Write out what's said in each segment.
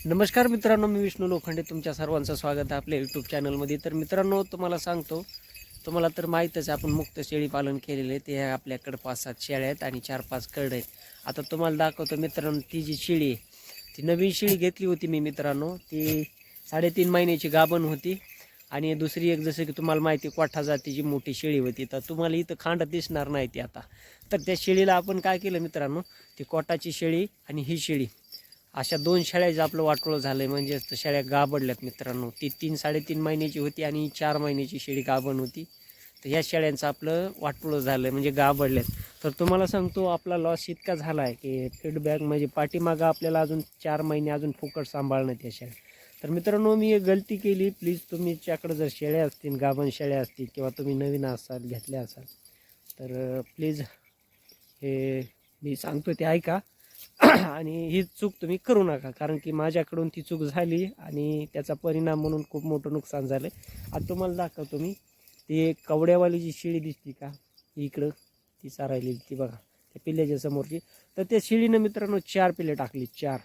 नमस्कार मित्रांनो, मी विष्णू लोखंडे तुमच्या सर्वांचं स्वागत आहे आपल्या यूट्यूब चॅनलमध्ये। तर मित्रांनो, तुम्हाला सांगतो, तुम्हाला तर माहीतच आहे, आपण मुक्त शेळी पालन केलेले आहे। ते आपल्याकडे 5-7 शेळ्या आहेत आणि 4-5 करडे आहेत। आता तुम्हाला दाखवतो मित्रांनो, ती जी शेळी आहे ती नवीन शेळी घेतली होती मी मित्रांनो। ती 3.5 महिन्याची गाभण होती आणि दुसरी एक जसं की तुम्हाला माहिती कोठा जातीची मोठी शेळी होती। तर तुम्हाला इथं खांड दिसणार नाही ती आता। तर त्या शेळीला आपण काय केलं मित्रांनो, ती कोटाची शेळी आणि ही शेळी अशा 2 शेळ्याचं आपलं वाटोळं झालं आहे। म्हणजे शेळ्या गाभडल्यात मित्रांनो। ती 3-3.5 महिन्याची होती आणि 4 महिन्याची शेळी गाभण होती। तर ह्या शेळ्यांचं आपलं वाटोळं झालं आहे, म्हणजे गाभडल्यात। तर तुम्हाला सांगतो, आपला लॉस इतका झाला आहे की फीडबॅक म्हणजे पाठीमागं आपल्याला अजून 4 महिने अजून फुकट सांभाळणं त्या शेळ्या। तर मित्रांनो, मी एक गलती केली। प्लीज तुमच्याकडं जर शेळ्या असतील, गाभण शेळ्या असतील किंवा तुम्ही नवीन असाल, घेतल्या असाल, तर प्लीज हे मी सांगतो ते ऐका आणि ही चूक तुम्ही करू नका, कारण की माझ्याकडून ती चूक झाली आणि त्याचा परिणाम म्हणून खूप मोठं नुकसान झालं। आता तुम्हाला दाखवतो मी, ती कवड्यावाली जी शेळी दिसती का इकडं, ती चारायलेली, ती बघा त्या पिल्ल्याच्या समोरची। तर त्या शेळीनं मित्रांनो 4 पिल्ले टाकली, 4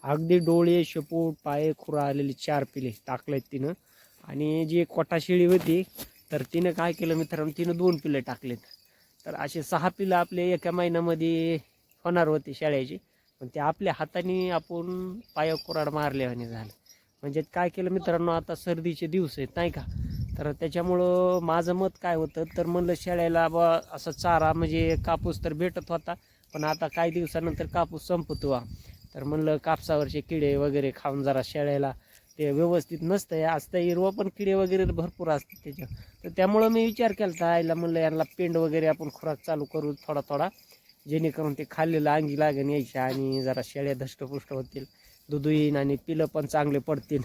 अगदी डोळे, शेपूट, पाय, खुरा आलेली 4 पिल्ले टाकलेत तिनं। आणि जी कोटा शेळी होती, तर तिनं काय केलं मित्रांनो, तिनं 2 पिल्ले टाकलेत। तर असे 6 पिल्लं आपले एका महिन्यामध्ये होणार होती शेळ्याची, पण ते आपल्या हाताने आपण पाय कुराड मारल्याने झालं। म्हणजे काय केलं मित्रांनो, आता सर्दीचे दिवस आहेत नाही का, तर त्याच्यामुळं माझं मत काय होतं, तर म्हणलं शेळ्याला बा असं चारा म्हणजे कापूस तर भेटत होता, पण आता काही दिवसानंतर कापूस संपतो। तर म्हणलं कापसावरचे किडे वगैरे खाऊन जरा शेळ्याला ते व्यवस्थित नसतं, असतं हिरवं पण किडे वगैरे भरपूर असतात त्याच्या। तर त्यामुळं मी विचार केला आईला, म्हणलं यांना पेंड वगैरे आपण खुराक चालू करू थोडा थोडा, जेणेकरून ते खाल्लेलं अंगी लागण यायच्या आणि जरा शेळ्या धष्टपुष्ट होतील, दूध येईन आणि पिलं पण चांगले पडतील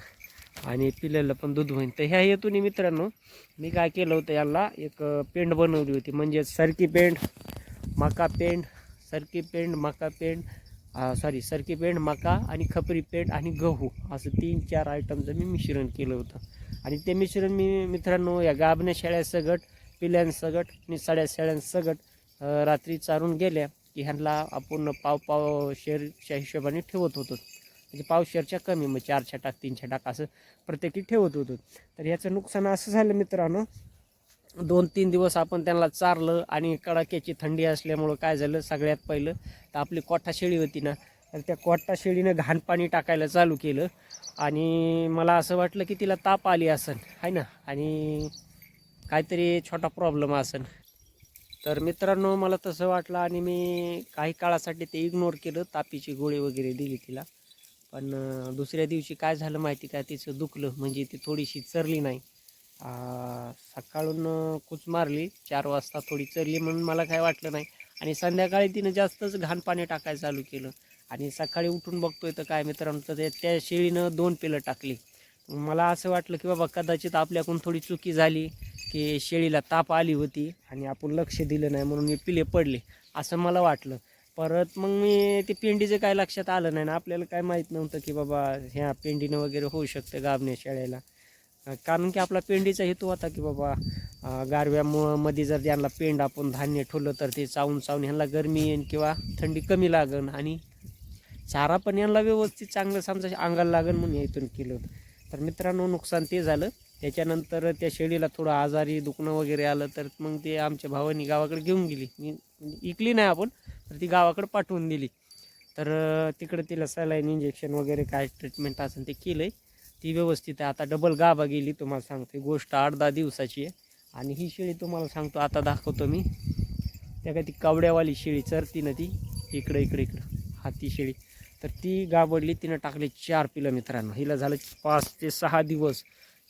आणि पिलेलं पण दूध होईल। तर ह्या हेतूने मित्रांनो, मी काय केलं होतं, याला एक पेंड बनवली होती, म्हणजे सरकी पेंड, मका पेंड, सरकी पेंड, मका पेंड, सरकी पेंड, मका आणि खपरी पेंड आणि गहू, असं 3-4 आयटमचं मी मिश्रण केलं होतं। आणि ते मिश्रण मी मित्रांनो या गाभण्या शेळ्यासगट, पिल्यांसगट आणि सड्या शेळ्यांसगट रात्री चारून गेल्या की ह्यांना आपण पाव शेरच्या हिशोबाने ठेवत होतो, म्हणजे पाव शेरच्या कमी, मग 4 छटाक 3 छटाक असं प्रत्येकी ठेवत होतो। तर ह्याचं नुकसान असं झालं मित्रांनो, 2-3 दिवस आपण त्यांना चारलं आणि कडाक्याची थंडी असल्यामुळं काय झालं, सगळ्यात पहिलं तर आपली कोठा शेळी होती ना, तर त्या कोठा शेळीनं घाण पाणी टाकायला चालू केलं आणि मला असं वाटलं की तिला ताप आली असेल आहे ना, आणि काहीतरी छोटा प्रॉब्लेम असेल। तर मित्रांनो, मला तसं वाटलं आणि मी काही काळासाठी ते इग्नोर केलं, तापीची गोळी वगैरे दिली तिला। पण दुसऱ्या दिवशी काय झालं माहिती का, तिचं दुखलं, म्हणजे ती थोडीशी चरली नाही। सकाळून कूच मारली 4 वाजता, थोडी चरली म्हणून मला काय वाटलं नाही, आणि संध्याकाळी तिनं जास्तच घाण पाणी टाकायला चालू केलं। आणि सकाळी उठून बघतोय तर काय मित्रांनो, तर त्या शेळीनं 2 पिल्लं टाकली। मला असं वाटलं की बाबा कदाचित आपल्याकडून थोडी चुकी झाली, की शेळीला ताप आली होती आणि आपण लक्ष दिलं नाही म्हणून मी पिले पडले, असं मला वाटलं। परत मग मी ते पेंडीचं काय लक्षात आलं नाही ना, आपल्याला काय माहीत नव्हतं की बाबा ह्या पेंडीनं वगैरे होऊ शकतं गाभण्या शेळ्याला। कारण की आपला पेंडीचा हेतू होता की बाबा गारव्यामुळं मध्ये जर त्यांना पेंड आपण धान्य ठेवलं तर ते चावून चावून ह्यांना गरमी येईन किंवा थंडी कमी लागन आणि चारा पण यांना व्यवस्थित चांगलं समजा अंगाला लागन म्हणून इथून केलं होतं। तर मित्रांनो, नुकसान ते झालं। त्याच्यानंतर त्या शेळीला थोडं आजारी दुखणं वगैरे आलं, तर मग ते आमच्या भावानी गावाकडे घेऊन गेली, मी इकली नाही आपण, तर ती गावाकडे पाठवून दिली। तर तिकडे तिला सलाईन इंजेक्शन वगैरे काय ट्रीटमेंट असेल ते केलं आहे, ती व्यवस्थित आहे। आता डबल गाभा गेली, तुम्हाला सांगतो गोष्ट 8-10 दिवसाची आहे। आणि ही शेळी तुम्हाला सांगतो, आता दाखवतो मी त्या काय, ती कवड्यावाली शेळी चरती ना, ती इकडं हाती शेळी, तर ती गाभडली, तिनं टाकले 4 पिलं मित्रांनो। हिला झालं 5 ते 6 दिवस,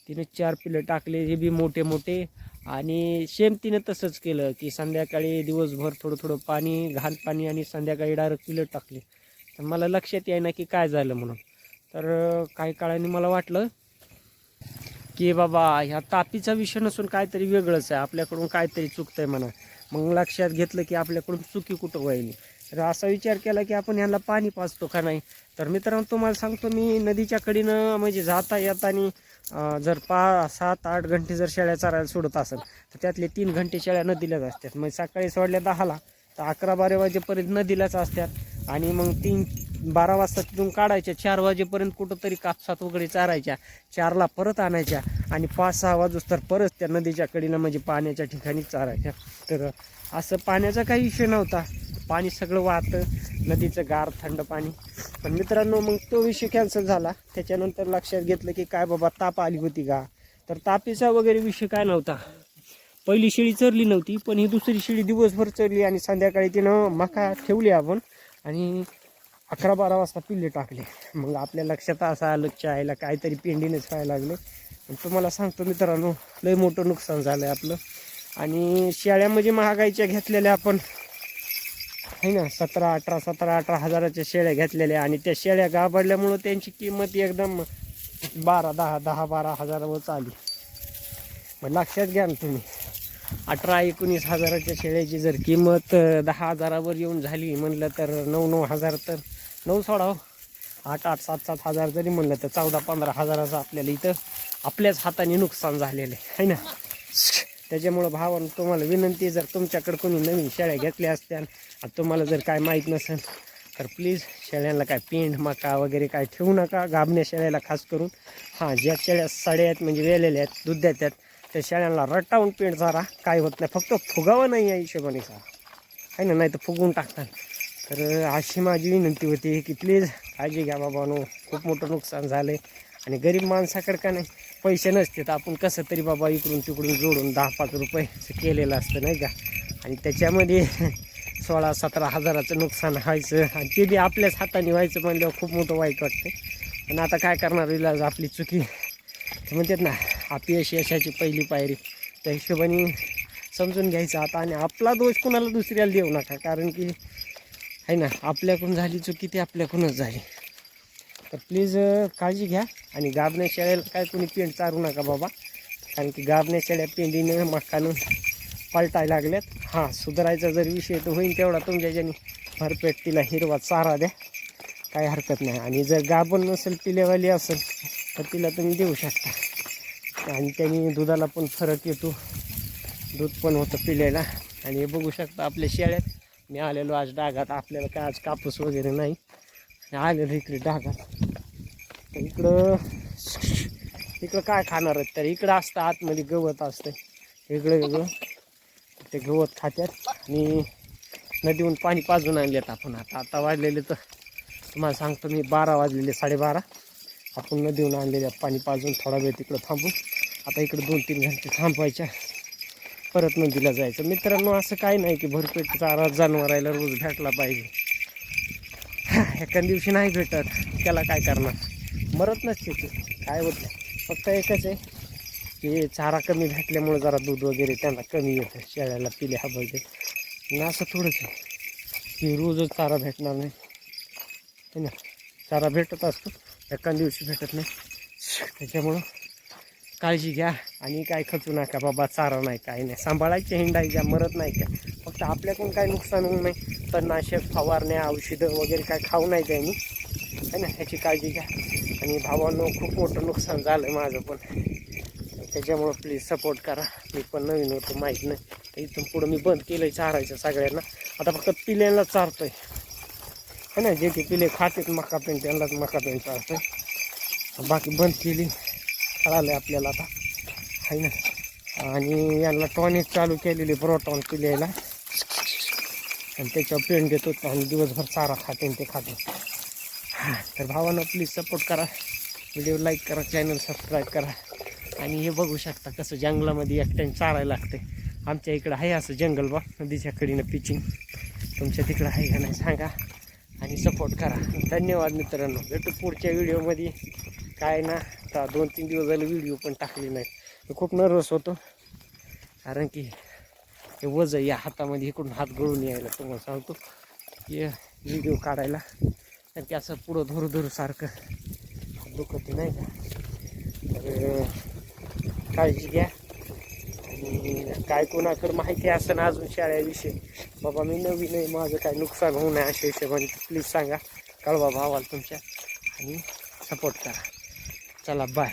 तिने 4 पिलं टाकले, हे बी मोठे मोठे। आणि सेम तिनं तसंच केलं की संध्याकाळी दिवसभर थोडं थोडं पाणी, घाण पाणी, आणि संध्याकाळी डायरेक्ट पिलं टाकले। तर मला लक्षात येईना की काय झालं म्हणून। तर काही काळाने मला वाटलं की बाबा ह्या तापीचा विषय नसून काहीतरी वेगळंच आहे, आपल्याकडून काहीतरी चुकतंय म्हणा। मग लक्षात घेतलं की आपल्याकडून चुकी कुठं व्हायली, तर असा विचार केला की आपण ह्याला पाणी पाजतो का नाही। तर मित्रांनो, तुम्हाला सांगतो, मी नदीच्या कडेनं म्हणजे जाता येतानी जर 7-8 घंटे जर शेळ्या चरायला सोडत असेल, तर त्यातले 3 घंटे शेळ्या नदीलाच असतात। मग सकाळी सोडल्या 10ला तर 11-12 वाजेपर्यंत नदीलाच असतात। आणि मग 12 वाजता तिथून काढायच्या, 4 वाजेपर्यंत कुठंतरी कापसात वगैरे चारायच्या, 4ला परत आणायच्या आणि 5-6 वाजूस तर परत त्या नदीच्या कडेला म्हणजे पाण्याच्या ठिकाणी चारायच्या. तर असं पाण्याचा काही विषय नव्हता, पाणी सगळं वाहतं, नदीचं गार थंड पाणी. पण मित्रांनो मग तो विषय कॅन्सल झाला. त्याच्यानंतर लक्षात घेतलं की काय बाबा ताप आली होती का, तर तापीचा वगैरे विषय काय नव्हता. पहिली शेळी चरली नव्हती, पण ही दुसरी शेळी दिवसभर चरली आणि संध्याकाळी तिनं मका ठेवली आपण आणि 11-12 वाजता पिल्ले टाकले. मग आपल्या लक्षात असं आलं चायला काहीतरी पेंडीनेच व्हायला लागले. तुम्हाला सांगतो मित्रांनो लय मोठं नुकसान झालं आहे आपलं. आणि शेळ्या म्हणजे महागाईच्या घेतलेल्या आपण आहे ना, 17-18 हजाराच्या शेळ्या घेतलेल्या आणि त्या शेळ्या गाभाडल्यामुळं त्यांची किंमत एकदम 10-12 हजारावर आली. मग लक्षात घ्या ना तुम्ही, 18-19 हजाराच्या शेळ्याची जर किंमत 10 हजारावर येऊन झाली म्हणलं तर 9-9 हजार, तर 9 सोडा 8-8, 7-7 हजार जरी म्हणलं तर 14-15 हजाराचं आपल्याला इथं आपल्याच हाताने नुकसान झालेलं आहे ना. त्याच्यामुळं भावानं तुम्हाला विनंती, जर तुमच्याकडे कोणी नवीन शेळ्या घेतल्या असत्या आणि तुम्हाला जर काय माहीत नसेल तर प्लीज शेळ्यांना काय पेंड मका वगैरे काय ठेवू नका. गाभण्या शेळ्याला खास करून, हां ज्या शेळ्या साड्या आहेत म्हणजे वेलेल्या आहेत, दूध देतात, त्या शेळ्यांना रट्टावून पेंड चारा, काय होत नाही, फक्त फुगावं नाही या हिशोबाने चारा आहे ना, नाही तर फुगवून टाकतात. तर अशी माझी विनंती होती की प्लीज काळजी घ्या बाबांनो, खूप मोठं नुकसान झालं आहे. आणि गरीब माणसाकडे का नाही पैसे नसते तर आपण कसं तरी बाबा इकडून तिकडून जोडून 10-5 रुपये केलेलं असतं नाही का, आणि त्याच्यामध्ये 16-17 हजाराचं नुकसान व्हायचं आणि ते बी आपल्याच हाताने व्हायचं म्हणल्यावर खूप मोठं वाईट वाटतं. पण आता काय करणार, इलाज आपली चुकी म्हणतात ना, अपयश यशाची पहिली पायरी, त्या हिशोबाने समजून घ्यायचं आता. आणि आपला दोष कुणाला दुसऱ्याला देऊ नका, कारण की आहे ना आपल्याकडून झाली चुकी ती आपल्याकडूनच झाली. तर प्लीज काळजी घ्या. आणि गाभण्या शेळ्याला काय कोणी पेंड चारू नका बाबा, कारण की गाभण्या शेळ्या पेंडीनं मकानं पलटायला लागल्यात. हां सुधारायचा जर विषय तर होईल तेवढा तुमच्या ज्याने भरपेट तिला हिरवा चारा द्या, काही हरकत नाही. आणि जर गाभण नसेल पिलेवाली असेल तर तिला तुम्ही देऊ शकता, आणि त्यांनी दुधाला पण फरक येतो, दूध पण होतं पिल्याला. आणि हे बघू शकता आपल्या शेळ्यात मी आलेलो आज डागात, आपल्याला काय आज कापूस वगैरे नाही, आलेलं इकडे डागात. तर इकडं काय खाणार आहेत, तर इकडं असतं आतमध्ये गवत असतं, वेगळं वेगळं ते गवत खात्यात. आणि नदीहून पाणी पाजून आणलेत आपण. आता वाजलेले तर तुम्हाला सांगतो मी 12 वाजलेले 12:30 आपण नदीहून आणलेल्या पाणी पाजून. थोडा वेळ तिकडं थांबून आता इकडं 2-3 घंटे थांबवायच्या, परत नदीला जायचं. मित्रांनो असं काही नाही की भरपेट चारा जनावरायला रोज भेटला पाहिजे. एका दिवशी नाही भेटत त्याला काय करणार, मरत नसते ते, काय होत नाही. फक्त एकच आहे की चारा कमी भेटल्यामुळे जरा दूध वगैरे त्यांना कमी येतं, शेळ्याला पिले हबळते. आणि असं थोडंच आहे की रोजच चारा भेटणार नाही है ना, चारा भेटत असतो, एका दिवशी भेटत नाही. त्याच्यामुळं काळजी घ्या आणि काय खचू नका बाबा, चारा नाही काय नाही, सांभाळायच्या हिंडायच्या, मरत नाही का. फक्त आपल्याकडून काय नुकसान होऊ नये, तणनाशक फवारण्या औषधं वगैरे काय खाऊ नाही त्यांनी है ना, ह्याची काळजी घ्या. आणि भावांनो खूप मोठं नुकसान झालं माझं पण, त्याच्यामुळं प्लीज सपोर्ट करा. मी पण नवीन होतो, माहीत नाही, तर इथून पुढं मी बंद केलं आहे चारायचं सगळ्यांना. आता फक्त पिल्यांना चारतोय है ना, जे की पिले खातेत मका पेंट त्यांनाच मका पेंट चारतोय, बाकी बंद केली. कळालं आपल्याला आता आहे ना. आणि यांना टॉनिक चालू केलेली प्रोटॉन पिल्याला, आणि त्याच्यावर पेंट देतो आणि दिवसभर चारा खाते ते खाते. तर भावांनो प्लीज सपोर्ट करा, व्हिडिओ लाईक करा, चॅनल सबस्क्राईब करा. आणि हे बघू शकता कसं जंगलामध्ये एकट्याने चारायला लागते. आमच्या इकडं आहे असं जंगल बा, नदीच्या कडीनं पिचिंग, तुमच्या तिकडं आहे का नाही सांगा आणि सपोर्ट करा. धन्यवाद मित्रांनो, भेटू पुढच्या व्हिडिओमध्ये. काय ना आता 2-3 दिवस झाले व्हिडिओ पण टाकले नाही, मी खूप नर्वस होतो, कारण की हे वजन या हातामध्ये इकडून हात गळून यायला तुम्हाला सांगतो हे व्हिडिओ काढायला, तर की असं पुढं धरू सारखं दुखत नाही का. तर काळजी घ्या. आणि काय कोणाकडे माहिती असं ना अजून शाळेविषयी, बाबा मी नवीन आहे, माझं काय नुकसान होऊ नये अशा हिशोबाने प्लीज सांगा, कळवा भावाला तुमच्या आणि सपोर्ट करा. चला बाय.